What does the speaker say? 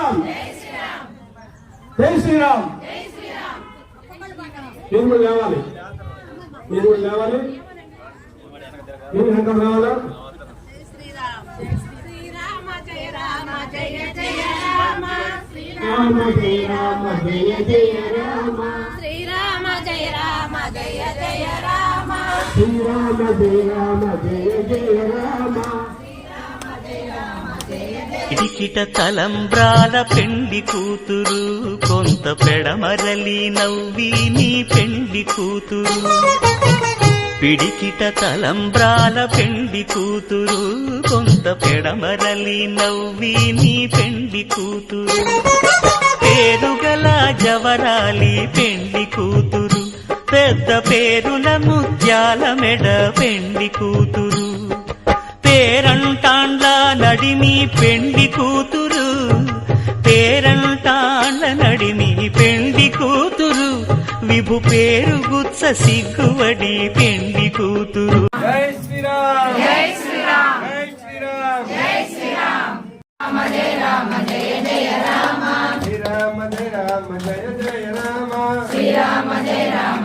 శ్రీరామ్ జై శ్రీరామ్. మీరు కూడా లేవాలి, మీరు కూడా లేవాలి, మీరు వెనక రావాలా. రామ జయ రామ జయ జయ రామ శ్రీరామ జయ రామ జయ జయ రామ శ్రీరామ జయ రామ జయ జయ రామ ఇడికిట తలంబ్రాల పెండి కూతురు కొంత పెడమరలి నవ్వి నీ పెండి కూతురు. పిడికిట తలంబ్రాల పెండి కూతురు కొంత పెడమరలి నవ్వి నీ పెండి కూతురు. పేరుగల జవరాలి పెండి కూతురు పెద్ద పేరుల ముత్యాల మెడ పెండి కూతురు. పేరంటాండ్ల నడిమి పెండి కూతురు పేరంటాండ్ల నడిమి పెండి కూతురు. విభు పేరు గుత్స సిగ్గువడి పెండి కూతురు. జై శ్రీరామ్ జై శ్రీరామ్ జై శ్రీరామ్ జై శ్రీరామ్ రామ జయ రామ జయ జయ రామ శ్రీరామ జయ రామ జయ జయ రామ శ్రీరామ జయ రామ